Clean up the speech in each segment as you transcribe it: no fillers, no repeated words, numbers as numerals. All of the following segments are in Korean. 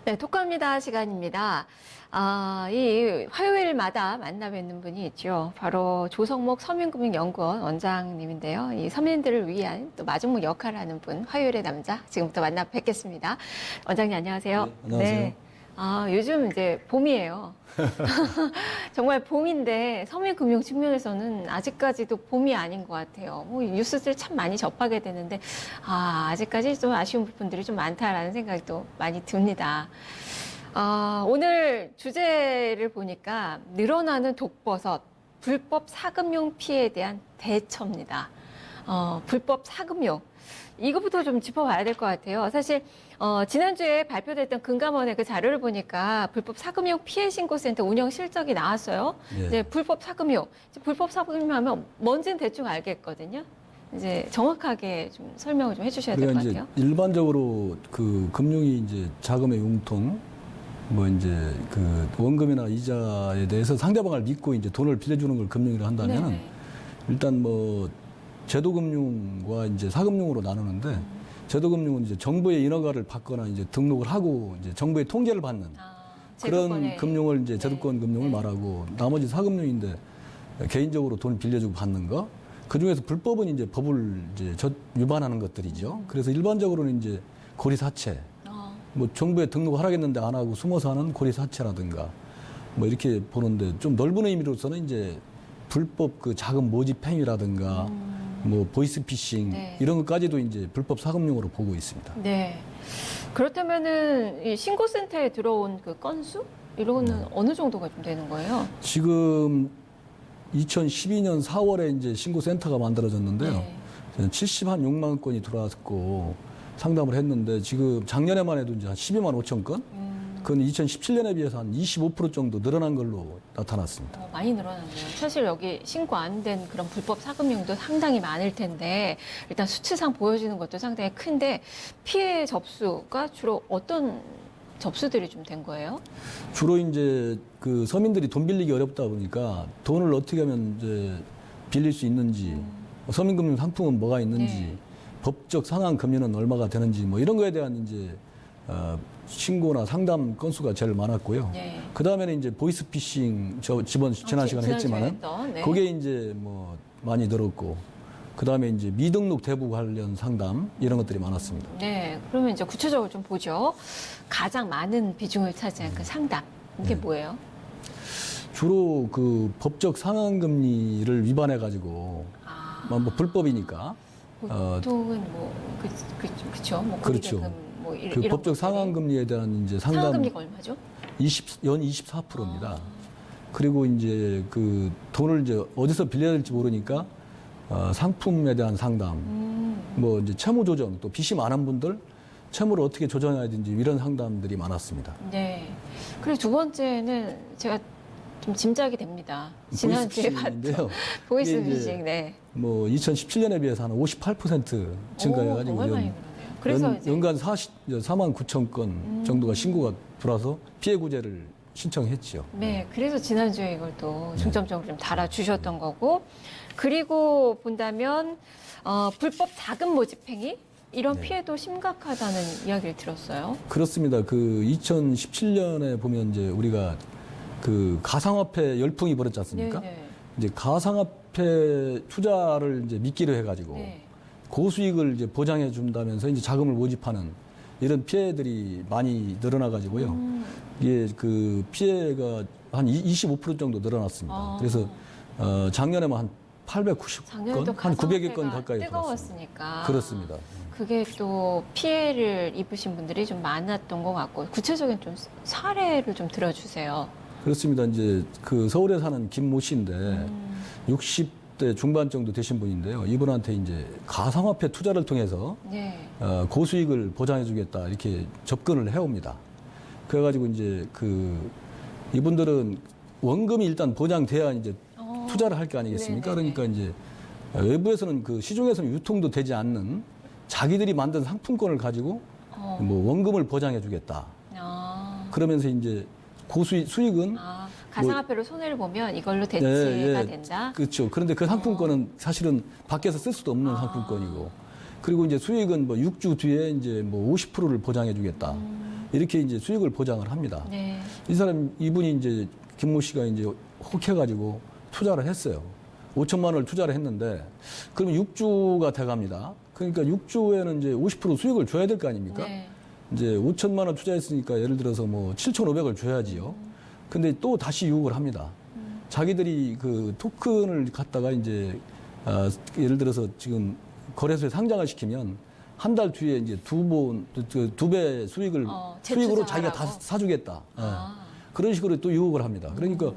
네, 톡합니다 시간입니다. 이 화요일마다 만나 뵙는 분이 있죠. 바로 조성목 서민금융연구원 원장님인데요. 이 서민들을 위한 또 마중물 역할을 하는 분, 화요일의 남자, 지금부터 만나 뵙겠습니다. 원장님 안녕하세요. 네, 안녕하세요. 네. 요즘 이제 봄이에요. 정말 봄인데 서민금융 측면에서는 아직까지도 봄이 아닌 것 같아요. 뭐 뉴스들 참 많이 접하게 되는데 아직까지 좀 아쉬운 부분들이 좀 많다라는 생각이 또 많이 듭니다. 오늘 주제를 보니까 늘어나는 독버섯, 불법 사금융 피해에 대한 대처입니다. 불법 사금융. 이거부터 좀 짚어봐야 될 것 같아요. 사실 지난주에 발표됐던 금감원의 그 자료를 보니까 불법 사금융 피해 신고센터 운영 실적이 나왔어요. 예. 이제 불법 사금융 하면 뭔지는 대충 알겠거든요. 이제 정확하게 좀 설명을 좀 해주셔야 될 것 그러니까 같아요. 이제 일반적으로 그 금융이 이제 자금의 융통, 뭐 이제 그 원금이나 이자에 대해서 상대방을 믿고 이제 돈을 빌려주는 걸 금융이라 한다면은 네네. 일단 뭐 제도금융과 이제 사금융으로 나누는데 제도금융은 이제 정부의 인허가를 받거나 이제 등록을 하고 이제 정부의 통제를 받는 그런 제도권의- 금융을 이제 네. 제도권 금융을 네. 말하고 나머지 사금융인데 개인적으로 돈 빌려주고 받는 거. 그 중에서 불법은 이제 법을 이제 위반하는 것들이죠. 그래서 일반적으로는 이제 고리사채, 뭐 정부에 등록을 하라겠는데 안 하고 숨어서 하는 고리사채라든가 뭐 이렇게 보는데 좀 넓은 의미로서는 이제 불법 그 자금 모집 행위라든가 뭐 보이스피싱 네. 이런 것까지도 이제 불법 사금융으로 보고 있습니다. 네. 그렇다면은 이 신고센터에 들어온 그 건수 이거는 어느 정도가 좀 되는 거예요? 지금 2012년 4월에 이제 신고센터가 만들어졌는데요. 네. 76만 건이 들어왔고 상담을 했는데 지금 작년에만 해도 이제 한 12만 5천 건? 그건 2017년에 비해서 한 25% 정도 늘어난 걸로 나타났습니다. 많이 늘어났네요. 사실 여기 신고 안 된 그런 불법 사금융도 상당히 많을 텐데 일단 수치상 보여지는 것도 상당히 큰데 피해 접수가 주로 어떤 접수들이 좀 된 거예요? 주로 이제 그 서민들이 돈 빌리기 어렵다 보니까 돈을 어떻게 하면 이제 빌릴 수 있는지, 서민금융 상품은 뭐가 있는지, 네. 법적 상한 금리는 얼마가 되는지 뭐 이런 거에 대한 이제 신고나 상담 건수가 제일 많았고요. 네. 그 다음에는 이제 보이스피싱 지난 시간에 지난주에 했지만은 했던, 네. 그게 이제 뭐 많이 늘었고 그 다음에 이제 미등록 대부 관련 상담 이런 것들이 많았습니다. 네. 그러면 이제 구체적으로 좀 보죠. 가장 많은 비중을 차지한 그 상담 이게 네. 뭐예요? 주로 그 법적 상한금리를 위반해 가지고 뭐 불법이니까 보통은 뭐 그쵸 뭐 그렇죠. 고리대금 뭐 그 이런 법적 것들이. 상한금리에 대한 이제 상담 상한금리가 얼마죠? 연 24%입니다. 그리고 이제 그 돈을 이제 어디서 빌려야 될지 모르니까 상품에 대한 상담, 뭐 이제 채무 조정, 또 빚이 많은 분들 채무를 어떻게 조정해야 되는지 이런 상담들이 많았습니다. 네. 그리고 두 번째는 제가 좀 짐작이 됩니다. 지난주에 봤던 보이스피싱인데요. 보이스피싱. 네. 뭐 2017년에 비해서 한 58% 증가해가지고 정말 많이 늘었네요. 그래서 이제 연간 4만 9천 건 정도가 신고가 들어와서 피해 구제를 신청했죠. 네, 그래서 지난주에 이걸 또 중점적으로 좀 달아주셨던 거고, 그리고 본다면 불법 자금 모집 행위 이런 네. 피해도 심각하다는 이야기를 들었어요. 그렇습니다. 그 2017년에 보면 이제 우리가 그 가상화폐 열풍이 벌었지 않습니까? 네, 이제 가상화폐 투자를 이제 미끼로 해가지고 네. 고수익을 이제 보장해 준다면서 이제 자금을 모집하는 이런 피해들이 많이 늘어나가지고요. 이게 그 피해가 한 25% 정도 늘어났습니다. 그래서 작년에만 한 890건, 작년에도 한 900여 건 가상화폐가 가까이 들었습니다. 뜨거웠으니까. 그렇습니다. 그게 또 피해를 입으신 분들이 좀 많았던 것 같고, 구체적인 좀 사례를 좀 들어주세요. 그렇습니다. 이제 그 서울에 사는 김모 씨인데 60대 중반 정도 되신 분인데요. 이분한테 이제 가상화폐 투자를 통해서 네. 고수익을 보장해주겠다 이렇게 접근을 해옵니다. 그래가지고 이제 그 이분들은 원금이 일단 보장돼야 이제 투자를 할 게 아니겠습니까? 네네네. 그러니까 이제 외부에서는 그 시중에서는 유통도 되지 않는 자기들이 만든 상품권을 가지고 뭐 원금을 보장해주겠다. 그러면서 이제 수익은 가상화폐로 손해를 보면 이걸로 대체가 된다. 그렇죠. 그런데 그 상품권은 사실은 밖에서 쓸 수도 없는 상품권이고, 그리고 이제 수익은 뭐 6주 뒤에 이제 뭐 50%를 보장해주겠다. 이렇게 이제 수익을 보장을 합니다. 네. 이분이 이제 김모 씨가 이제 혹해가지고 투자를 했어요. 5천만 원을 투자를 했는데 그럼 6주가 돼갑니다. 그러니까 6주에는 이제 50% 수익을 줘야 될 거 아닙니까? 네. 이제 5천만 원 투자했으니까 예를 들어서 뭐 7,500을 줘야지요. 근데 또 다시 유혹을 합니다. 자기들이 그 토큰을 갖다가 이제 예를 들어서 지금 거래소에 상장을 시키면 한 달 뒤에 이제 두 배 수익을 수익으로 자기가 다 재투자하라고? 사주겠다. 예. 아. 그런 식으로 또 유혹을 합니다. 그러니까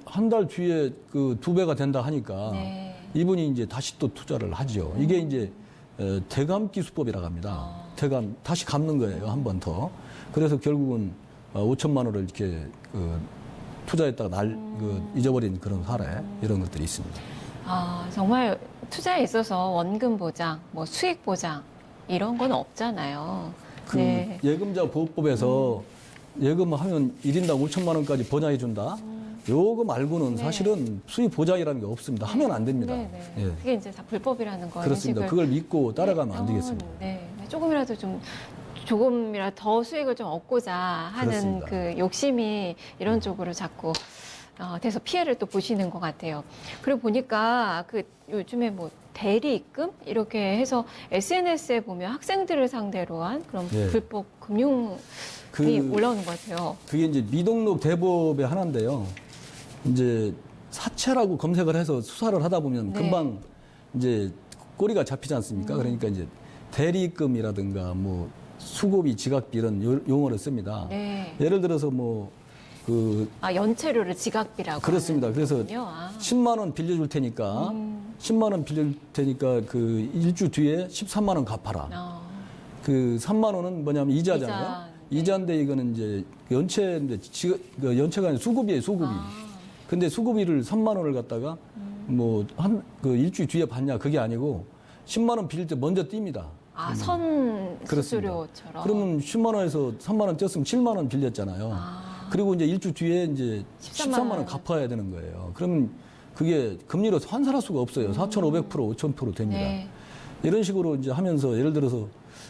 한 달 뒤에 그 2배가 된다 하니까 네. 이분이 이제 다시 또 투자를 하죠. 이게 이제 대감기 수법이라고 합니다. 대감 다시 갚는 거예요. 한 번 더. 그래서 결국은 5천만 원을 이렇게 투자했다가 잊어버린 그런 사례 이런 것들이 있습니다. 아, 정말 투자에 있어서 원금 보장, 뭐 수익 보장 이런 건 없잖아요. 그 네. 예금자 보호법에서 예금하면 1인당 5천만 원까지 보장해 준다. 요거 말고는 네. 사실은 수익 보장이라는 게 없습니다. 하면 안 됩니다. 네, 네. 예. 그게 이제 다 불법이라는 거예요. 그렇습니다. 그걸 믿고 따라가면 안 되겠습니다. 네. 조금이라도 조금이라도 더 수익을 좀 얻고자 하는 그렇습니다. 그 욕심이 이런 쪽으로 자꾸 돼서 피해를 또 보시는 것 같아요. 그리고 보니까 그 요즘에 뭐 대리 입금 이렇게 해서 SNS에 보면 학생들을 상대로 한 그런 네. 불법 금융이 올라오는 것 같아요. 그게 이제 미등록 대법의 하나인데요. 이제 사채라고 검색을 해서 수사를 하다 보면 네. 금방 이제 꼬리가 잡히지 않습니까? 그러니까 이제 대리입금이라든가 뭐 수고비, 지각비 이런 용어를 씁니다. 네. 예를 들어서 연체료를 지각비라고 그렇습니다. 하는 그래서 거군요. 10만 원 빌려줄 테니까 10만 원 빌려줄 테니까 그 일주 뒤에 13만 원 갚아라. 그 3만 원은 뭐냐면 이자잖아요. 이자, 네. 이자인데 이거는 이제 연체인데 그 연체가 아니라 수고비예요, 수고비. 근데 수고비를 3만 원을 갖다가 그 일주일 뒤에 받냐 그게 아니고 10만 원 빌릴 때 먼저 띱니다. 선 그렇습니다. 수수료처럼. 그러면 10만 원에서 3만 원 떼었으면 7만 원 빌렸잖아요. 그리고 이제 일주 뒤에 이제 13만 원 갚아야 되는 거예요. 그러면 그게 금리로 환산할 수가 없어요. 4,500%, 5,000% 됩니다. 네. 이런 식으로 이제 하면서 예를 들어서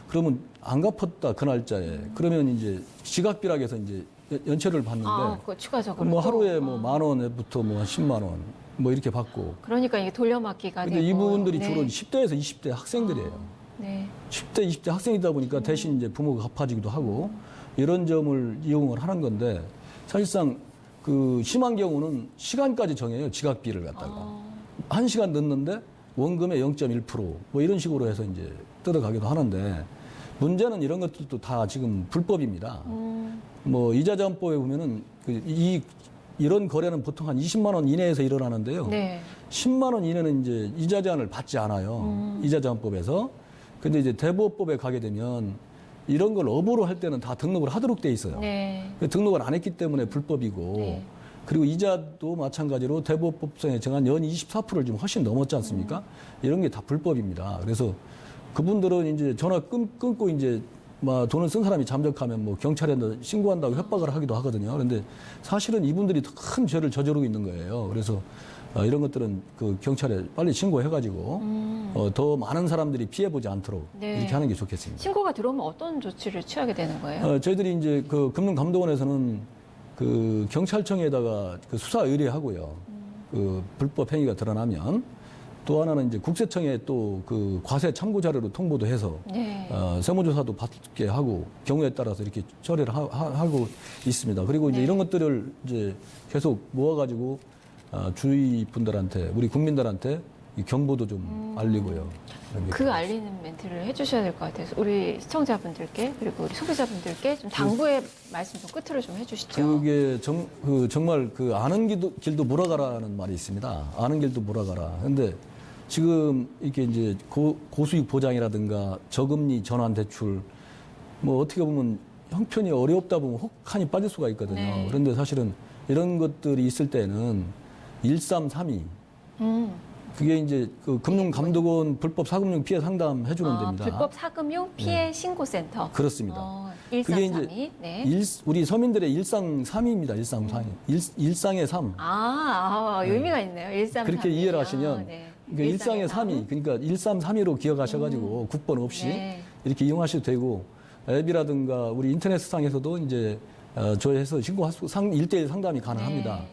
그러면 안 갚았다 그 날짜에 그러면 이제 지각비라고 해서 이제 연체를 받는데 그거 추가적으로. 뭐 또. 하루에 만 원부터 한 10만 원 뭐 이렇게 받고. 그러니까 이게 돌려막기가 근데 되고. 이분들이 네. 주로 10대에서 20대 학생들이에요. 네. 10대, 20대 학생이다 보니까 대신 이제 부모가 갚아주기도 하고 이런 점을 이용을 하는 건데 사실상 그 심한 경우는 시간까지 정해요. 지각비를 갖다가. 1시간 늦는데 원금의 0.1%뭐 이런 식으로 해서 이제 뜯어가기도 하는데 문제는 이런 것들도 다 지금 불법입니다. 뭐 이자자금법에 보면은 이런 거래는 보통 한 20만 원 이내에서 일어나는데요. 네. 10만 원 이내는 이제 이자 제한을 받지 않아요. 이자자금법에서. 근데 이제 대부업법에 가게 되면 이런 걸 업으로 할 때는 다 등록을 하도록 돼 있어요. 네. 등록을 안 했기 때문에 불법이고 네. 그리고 이자도 마찬가지로 대부업법상에 정한 연 24%를 지금 훨씬 넘었지 않습니까? 이런 게 다 불법입니다. 그래서 그분들은 이제 전화 끊고 이제 막 돈을 쓴 사람이 잠적하면 뭐 경찰에 신고한다고 협박을 하기도 하거든요. 그런데 사실은 이분들이 더 큰 죄를 저지르고 있는 거예요. 그래서 이런 것들은 그 경찰에 빨리 신고해가지고 더 많은 사람들이 피해보지 않도록 네. 이렇게 하는 게 좋겠습니다. 신고가 들어오면 어떤 조치를 취하게 되는 거예요? 저희들이 이제 그 금융감독원에서는 그 경찰청에다가 그 수사 의뢰하고요. 그 불법 행위가 드러나면 또 하나는 이제 국세청에 또 그 과세 참고 자료로 통보도 해서 네. 세무조사도 받게 하고 경우에 따라서 이렇게 처리를 하고 있습니다. 그리고 이제 네. 이런 것들을 이제 계속 모아가지고 주위 분들한테 우리 국민들한테 이 경보도 좀 알리고요. 그 알리는 멘트를 해주셔야 될 것 같아요. 우리 시청자분들께 그리고 우리 소비자분들께 좀 당부의 말씀 좀 끝으로 좀 해주시죠. 그게 정말 그 아는 길도 몰아가라는 말이 있습니다. 아는 길도 몰아가라. 근데 지금 이렇게 이제 고수익 보장이라든가 저금리 전환 대출 뭐 어떻게 보면 형편이 어렵다 보면 혹한이 빠질 수가 있거든요. 네. 그런데 사실은 이런 것들이 있을 때는 1332 그게 이제 그 금융감독원 불법 사금융 피해 상담 해주는 데입니다. 불법 사금융 피해 신고센터. 그렇습니다. 1332. 그게 이제 네. 우리 서민들의 일상 3입니다. 일상 3. 일상의 3. 의미가 있네요. 1332. 그렇게 이해를 하시면 네. 그러니까 일상의 3이 그러니까 1332로 기억하셔가지고 국번 없이 네. 이렇게 이용하셔도 되고 앱이라든가 우리 인터넷상에서도 이제 조회해서 신고할 수, 1대1 상담이 가능합니다. 네.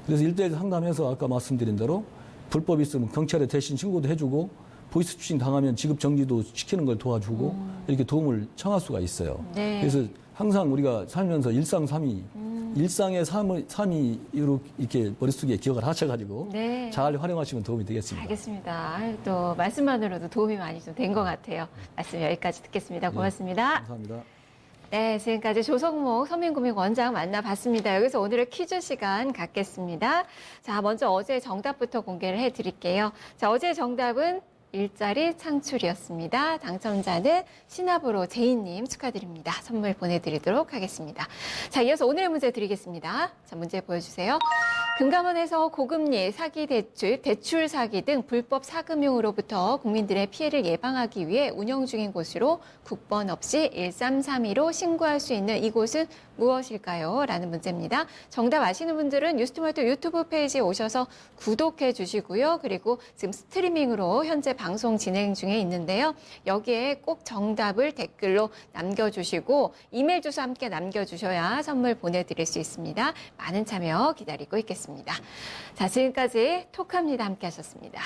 그래서 1대1 상담해서 아까 말씀드린 대로 불법이 있으면 경찰에 대신 신고도 해주고 보이스피싱 당하면 지급 정지도 시키는 걸 도와주고 이렇게 도움을 청할 수가 있어요. 네. 그래서 항상 우리가 살면서 일상삼이 일상의 삼이 이렇게 머릿속에 기억을 하셔가지고 네. 잘 활용하시면 도움이 되겠습니다. 알겠습니다. 아유, 또 말씀만으로도 도움이 많이 좀 된 것 같아요. 말씀 여기까지 듣겠습니다. 고맙습니다. 감사합니다. 네, 지금까지 조성목 서민금융 원장 만나봤습니다. 여기서 오늘의 퀴즈 시간 갖겠습니다. 자, 먼저 어제 정답부터 공개를 해드릴게요. 자, 어제 정답은 일자리 창출이었습니다. 당첨자는 신압으로 제이님 축하드립니다. 선물 보내드리도록 하겠습니다. 자, 이어서 오늘의 문제 드리겠습니다. 자, 문제 보여주세요. 금감원에서 고금리, 사기 대출, 대출 사기 등 불법 사금융으로부터 국민들의 피해를 예방하기 위해 운영 중인 곳으로 국번 없이 1332로 신고할 수 있는 이곳은 무엇일까요? 라는 문제입니다. 정답 아시는 분들은 뉴스토마토 유튜브 페이지에 오셔서 구독해 주시고요. 그리고 지금 스트리밍으로 현재 방송 진행 중에 있는데요. 여기에 꼭 정답을 댓글로 남겨주시고 이메일 주소 함께 남겨주셔야 선물 보내드릴 수 있습니다. 많은 참여 기다리고 있겠습니다. 자, 지금까지 톡합니다 함께 하셨습니다.